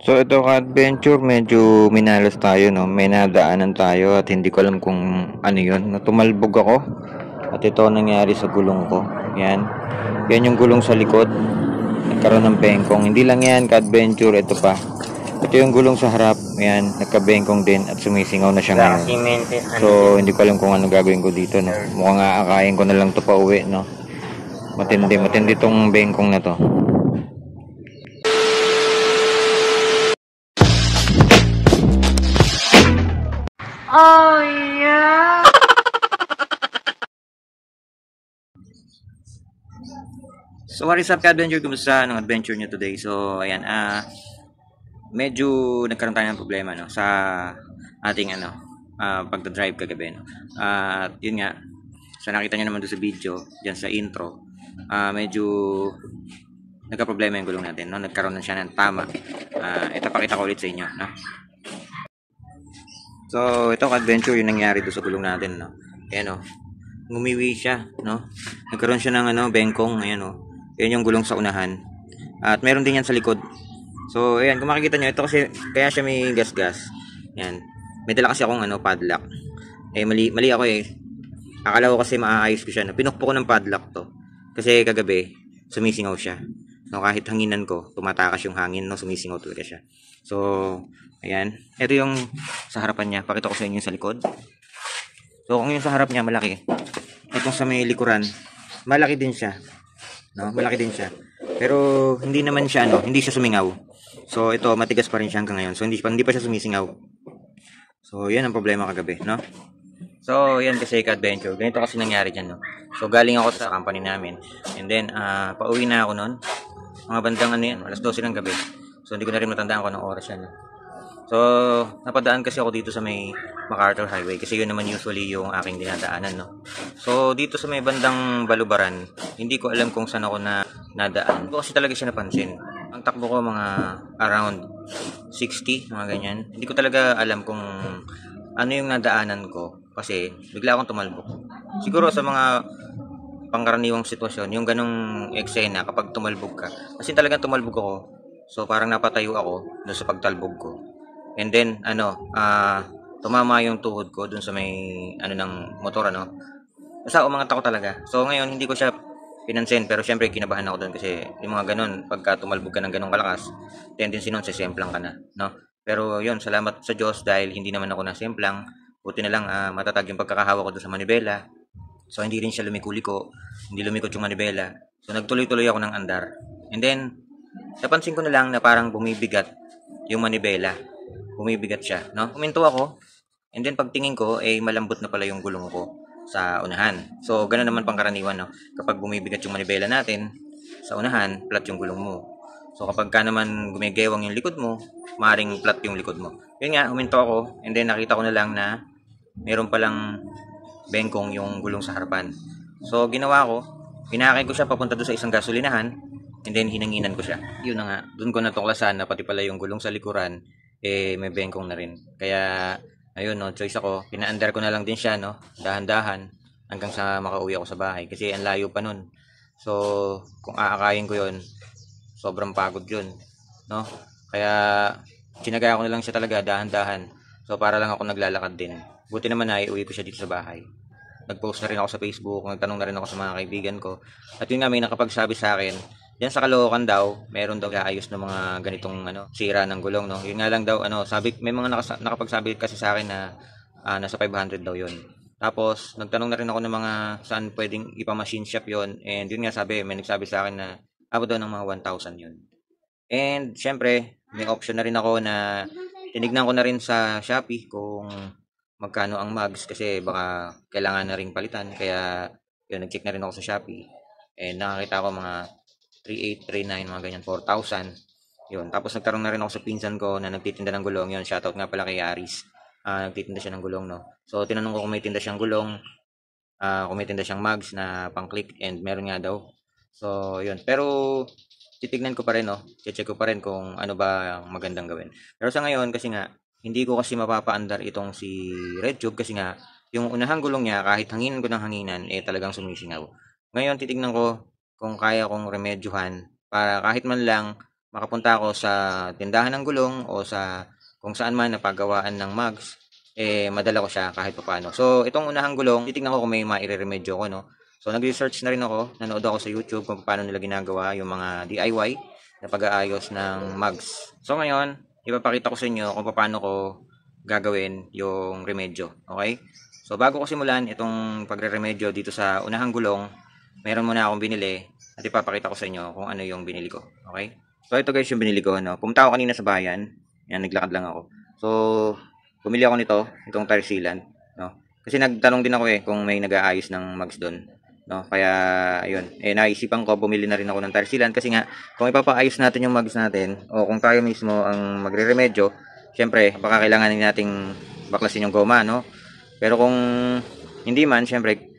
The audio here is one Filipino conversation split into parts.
So ito ka-adventure, medyo minalas tayo, no? May nadaanan tayo at hindi ko alam kung ano yun. Tumalbog ako at ito ang nangyari sa gulong ko. Yan. Yan yung gulong sa likod. Nagkaroon ng bengkong. Hindi lang yan ka-adventure, ito pa. Ito yung gulong sa harap. Yan, nagka-bengkong din at sumisingaw na siya ngayon. So hindi ko alam kung ano gagawin ko dito, no? Mukhang aakayin ko na lang to pa uwi, no? Matindi tong bengkong na to. Oh, yeah. So what is up ka-adventure? Kumusta ang adventure nyo today? So ayan, medyo nagkaroon tayo ng problema, no, sa ating pagdadrive kagabi, no. At yun nga, sa nakita nyo naman doon sa video, diyan sa intro, medyo nagka-problema yung gulong natin, no. Nagkaroon na siya ng tama. Ito pakita ko ulit sa inyo, no. So ito ka-adventure yung nangyari doon sa gulong natin, no. Ayan, no, ngumiwi siya, no. Nagkaroon siya ng bengkong, ayan, no. Yan yung gulong sa unahan. At meron din yan sa likod. So, ayan, kung makikita nyo, ito kasi, kaya siya may gas-gas. Ayan. May dala kasi akong padlock. Eh, mali ako eh. Akala ko kasi maaayos ko siya. No? Pinukpo ko ng padlock to. Kasi kagabi, sumisingaw siya. No, kahit hanginan ko, tumatakas yung hangin, no, sumisingaw talaga siya. So, ayan. Ito yung sa harapan niya. Pakita ko sa inyo sa likod. So, kung yung sa harap niya, malaki. Itong sa may likuran, malaki din siya. No, malaki din siya. Pero hindi naman siya hindi siya sumingaw. So ito matigas pa rin siya hanggang ngayon. So hindi pa siya sumisingaw. So 'yan ang problema kagabi, no? So 'yan kasi ka-adventure. Ganito kasi nangyari diyan, no. So galing ako sa company namin. And then pauwi na ako noon. Mga bandang yan, alas 12 ng gabi. So hindi ko na rin matandaan kung anong oras yan. So napadaan kasi ako dito sa may MacArthur Highway kasi yun naman usually yung aking dinadaanan, no. So dito sa may bandang Balubaran, hindi ko alam kung saan ako nadaan. Hindi ko kasi talaga siya napansin. Ang takbo ko mga around 60, mga ganyan. Hindi ko talaga alam kung ano yung nadaanan ko kasi bigla akong tumalbog. Siguro sa mga pangkaraniwang sitwasyon, yung ganong eksena kapag tumalbog ka. Kasi talagang tumalbog ako. So parang napatayo ako doon sa pagtalbog ko. And then tumama yung tuhod ko dun sa may ng motor, basta umangat ako talaga. So ngayon hindi ko siya pinansin, pero syempre kinabahan ako doon kasi yung mga ganun, pagka tumalbog ka ng ganong kalakas, tendency nun sisemplang ka na, no. Pero yun, salamat sa Diyos dahil hindi naman ako nasemplang. Buti na lang matatag yung pagkakahawa ko doon sa manibela. So hindi rin siya lumiko-liko, hindi lumikot yung manibela. So nagtuloy-tuloy ako ng andar. And then napansin ko na lang na parang bumibigat yung manibela. Bumibigat siya, no? Huminto ako. And then pagtingin ko, malambot na pala yung gulong ko sa unahan. So, ganoon naman pangkaraniwan, no? Kapag bumibigat yung manibela natin sa unahan, flat yung gulong mo. So, kapag ka naman gumigewang yung likod mo, maaaring flat yung likod mo. Yun nga, huminto ako. And then nakita ko na lang na meron palang bengkong yung gulong sa harapan. So, ginawa ko, pinakay ko siya papunta doon sa isang gasolinahan. And then hinanginan ko siya. Yun na nga, doon ko natuklasan na pati pala yung gulong sa likuran may bengkong na rin. Kaya ayun, no, choice ako. Pina-under ko na lang din siya, no, dahan-dahan hanggang sa makauwi ako sa bahay kasi ang layo pa nun. So kung aakayin ko yun, sobrang pagod yun, no. Kaya tinaga ko na lang siya talaga dahan-dahan. So para lang ako naglalakad din. Buti naman na iuwi ko siya dito sa bahay. Nag-post na rin ako sa Facebook, nagtanong na rin ako sa mga kaibigan ko. At yun nga, may nakapagsabi sa akin, diyan sa Caloocan daw, meron daw ayos ng mga ganitong sira ng gulong, no. Yun nga lang daw sabi, may mga nakapagsabi kasi sa akin na nasa 500 daw 'yon. Tapos nagtanong na rin ako ng mga saan pwedeng ipa-machine shop 'yon. And yun nga, sabi, may nagsabi sa akin na abot daw ng mga 1,000 'yon. And syempre, may option na rin ako na tinignan ko na rin sa Shopee kung magkano ang mags kasi baka kailangan na ring palitan. Kaya yun, nag-check na rin ako sa Shopee. And nakakita ko mga 3,800, 3,900, mga ganyan, 4,000. Yun. Tapos nagkaroon na rin ako sa pinsan ko na nagtitinda ng gulong. Yun, shoutout nga pala kay Aris. Nagtitinda siya ng gulong, no. So tinanong ko kung may tinda siyang gulong, kung may tinda siyang mags na pang-click, and meron nga daw. So yun. Pero titignan ko pa rin, no. Check ko pa rin kung ano ba ang magandang gawin. Pero sa ngayon kasi nga hindi ko kasi mapapaandar itong si Red Tube kasi nga yung unahang gulong niya, kahit hanginan ko ng hanginan, talagang sumisingaw. Ngayon titignan ko kung kaya kong remedyohan para kahit man lang makapunta ako sa tindahan ng gulong o sa kung saan man napagawaan ng mugs, madala ko siya kahit paano. So, itong unahang gulong, titignan ko kung may maire-remedyo ko, no? So, nag-research na rin ako, nanood ako sa YouTube kung paano nila ginagawa yung mga DIY na pag-aayos ng mugs. So, ngayon, ipapakita ko sa inyo kung paano ko gagawin yung remedyo, okay? So, bago ko simulan itong pagre-remedyo dito sa unahang gulong, meron muna akong binili at ipapakita ko sa inyo kung ano yung binili ko, okay? So, ito guys yung binili ko, no? Pumunta ako kanina sa bayan, yan, naglakad lang ako. So, bumili ako nito, itong tire sealant, no? Kasi nagtanong din ako kung may nag-aayos ng mugs doon, no? Kaya ayun, naisipan ko bumili na rin ako ng tire sealant kasi nga kung ipapaayos natin yung mugs natin o kung tayo mismo ang magre-remedyo, syempre baka kailangan nating baklasin yung goma, no? Pero kung hindi man, syempre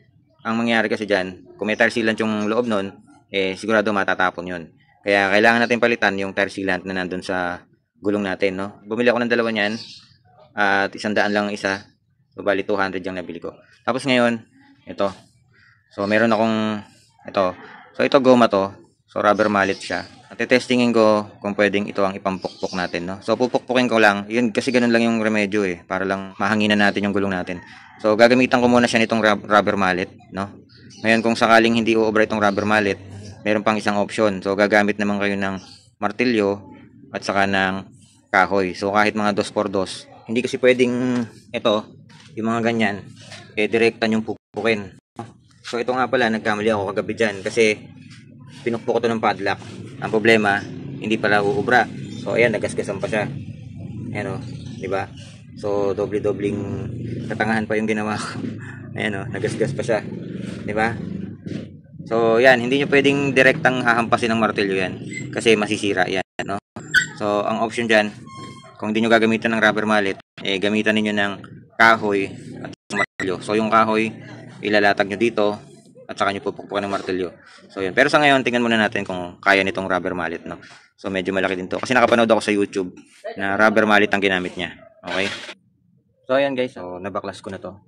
ang mangyayari kasi diyan, kung may tire sealant yung loob nun, sigurado matatapon 'yun. Kaya kailangan natin palitan yung tire sealant na nandun sa gulong natin, no? Bumili ako ng dalawa niyan at 100 lang isa. So, bali 200 yung nabili ko. Tapos ngayon, ito. So, meron akong ito. So, ito goma to. So, rubber mallet siya. At testingin ko kung pwedeng ito ang ipampukpok natin, no? So, pupukpukin ko lang. Yun, kasi ganun lang yung remedyo para lang mahanginan natin yung gulong natin. So, gagamitan ko muna siya nitong rubber mallet, no? Ngayon, kung sakaling hindi uobra itong rubber mallet, meron pang isang option. So, gagamit naman kayo ng martilyo at saka ng kahoy. So, kahit mga 2x2, hindi kasi pwedeng ito, yung mga ganyan, direktan yung pupukin. So, ito nga pala, nagkamali ako kagabi dyan kasi pinukpok ko to ng padlock. Ang problema, hindi pala uubra. So, ayan, nagasgasan pa siya. Ayan o, diba? So, doble-dobling katangahan pa yung ginawa ko. Ayan o, nagasgas pa siya. Diba? So, yan, hindi nyo pwedeng direktang hahampasin ng martilyo yan kasi masisira yan, no? So, ang option dyan, kung hindi nyo gagamitan ng rubber mallet, gamitan niyo ng kahoy at martilyo. So, yung kahoy, ilalatag nyo dito at saka nyo pupukpukan ng martilyo. So, yun. Pero sa ngayon, tingnan muna natin kung kaya nitong rubber mallet, no? So, medyo malaki din to. Kasi nakapanood ako sa YouTube na rubber mallet ang ginamit niya. Okay? So, ayan guys. So, nabaklas ko na to.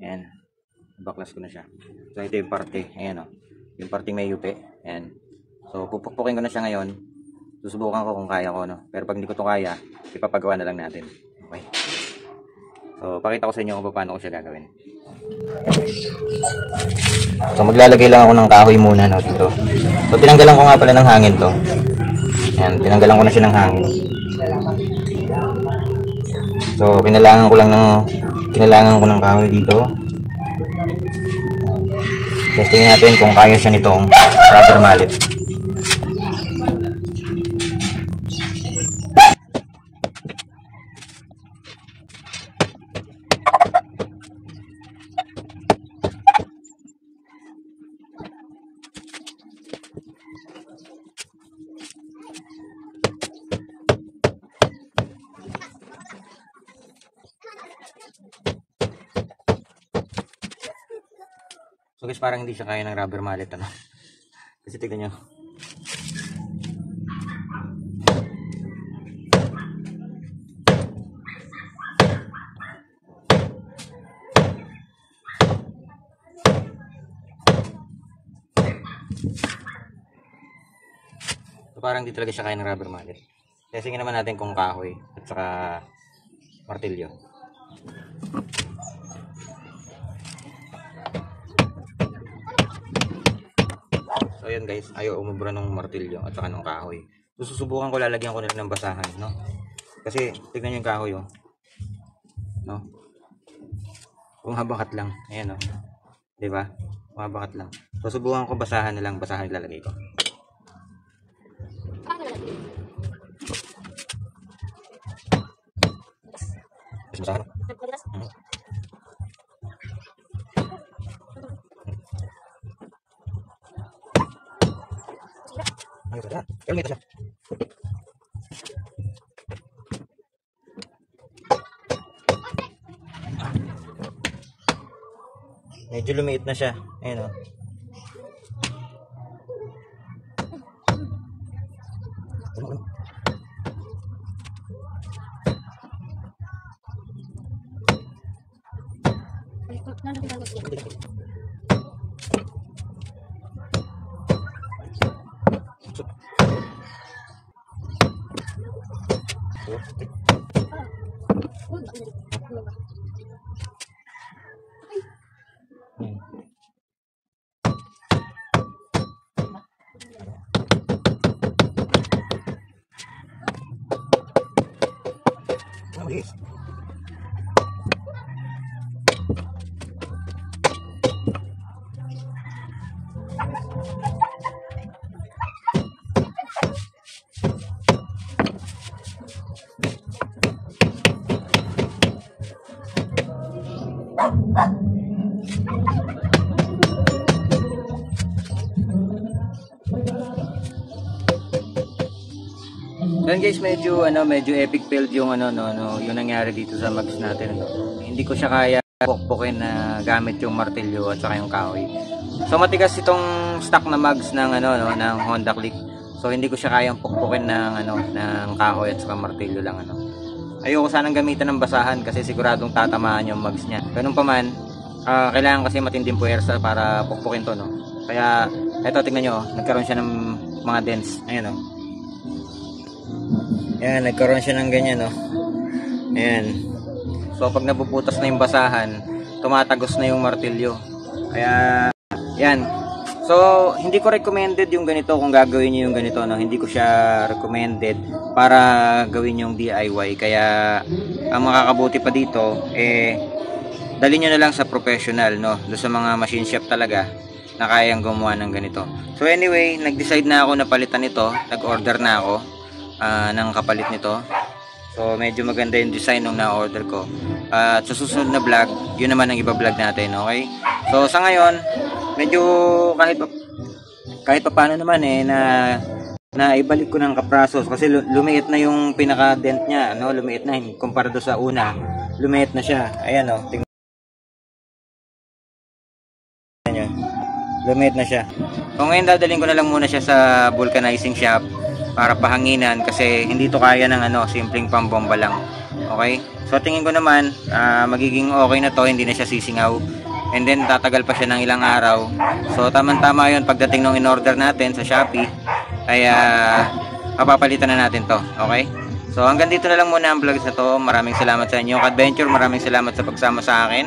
Ayan. Nabaklas ko na siya. So, ito yung parte. Ayan o. Yung parte may yupi. Ayan. So, pupukpukin ko na siya ngayon. Susubukan ko kung kaya ko, no? Pero pag hindi ko to kaya, ipapagawa na lang natin. Okay? So, pakita ko sa inyo kung paano ko siya gagawin. So, maglalagay lang ako ng kahoy muna, no, dito. So, tinanggalan ko nga pala ng hangin to. Ayan, tinanggalan ko na siya ng hangin. So, kinalangan ko ng kahoy dito. Testingin natin kung kaya siya nitong rubber mallet. So guys, parang hindi siya kaya ng rubber mallet, ano? Kasi tignan nyo. So parang hindi talaga siya kaya ng rubber mallet. Testingin naman natin kung kahoy at saka martilyo. So ayan guys, ayaw umubra ng martilyo at saka ng kahoy. So susubukan ko, lalagyan ko na rin ng basahan, no? Kasi tignan nyo yung kahoy, oh. No? Umabakat lang. Ayan, oh. Diba? Umabakat lang. So subukan ko basahan na lang, basahan ilalagay ko. Basahan. Ayos na. Pero may ito siya. Medyo lumiit na siya. Ayun o. Then guys, medyo epic build yung yung nangyari dito sa mags natin, no. Hindi ko siya kaya pukpukin na gamit yung martilyo at saka yung kahoy. So matigas itong stock na mags ng ng Honda Click. So hindi ko siya kayang pukpukin ng kahoy at saka martilyo lang Ayoko sanang gamitan ng basahan kasi siguradong tatamaan yung mags niya. Ganun pa man, kailangan kasi matinding puwersa para pukpukin to, no. Kaya eto, tingnan nyo, nagkaroon siya ng mga dents. Ayan, Ayan, nagkaroon siya ng ganyan, Ayan. So pag napuputas na yung basahan, tumatagos na yung martilyo. Kaya yan. So hindi ko recommended yung ganito kung gagawin niyo yung ganito, Hindi ko siya recommended para gawin yung DIY. Kaya ang makakabuti pa dito dali niyo na lang sa professional, doon sa mga machine shop talaga na kayang gumawa ng ganito. So anyway, nag-decide na ako na palitan ito. Nag-order na ako ng kapalit nito. So medyo maganda yung design nung na-order ko. At sa susunod na vlog, yun naman ang iba-vlog natin, okay? So sa ngayon, medyo kahit pa paano naman na ibalik ko ng kaprasos kasi lumiit na yung pinaka-dent niya, lumiit na kumpara do sa una. Lumiit na siya. Ayan, tingnan niyo. Lumiit na siya. So ngayon dadalhin ko na lang muna siya sa vulcanizing shop para pahanginan kasi hindi to kaya ng simpleng pambomba lang. Okay? So tingin ko naman magiging okay na to, hindi na siya sisingaw. And then tatagal pa siya ng ilang araw. So tamang-tama 'yon pagdating ng in-order natin sa Shopee ay mapapalitan na natin to. Okay? So hanggang dito na lang muna ang vlog na to. Maraming salamat sa inyong adventure. Maraming salamat sa pagsama sa akin.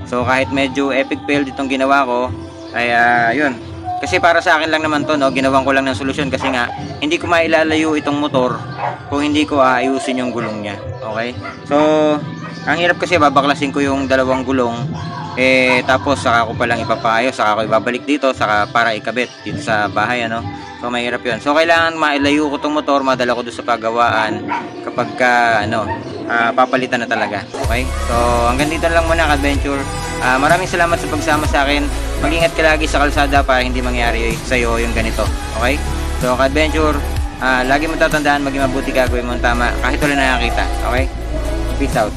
So kahit medyo epic fail itong ginawa ko ay yun. Kasi para sa akin lang naman to, ginawan ko lang ng solusyon kasi nga hindi ko mailalayo itong motor kung hindi ko aayusin yung gulong niya. Okay? So, ang hirap kasi babaklasin ko yung dalawang gulong tapos saka ko palang ipapaayos, saka ko ibabalik dito saka para ikabit dito sa bahay, So, mahirap 'yun. So, kailangan mailayo ko itong motor, madala ko doon sa paggawaan kapag papalitan na talaga. Okay? So, hanggang dito na lang muna, adventure. Maraming salamat sa pagsama sa akin. Mag-ingat ka lagi sa kalsada para hindi mangyari sa iyo yung ganito. Okay? So, ka-adventure, lagi mo tatandaan, maging mabuti ka, gawin mo ang tama kahit wala nakakita. Okay? Peace out.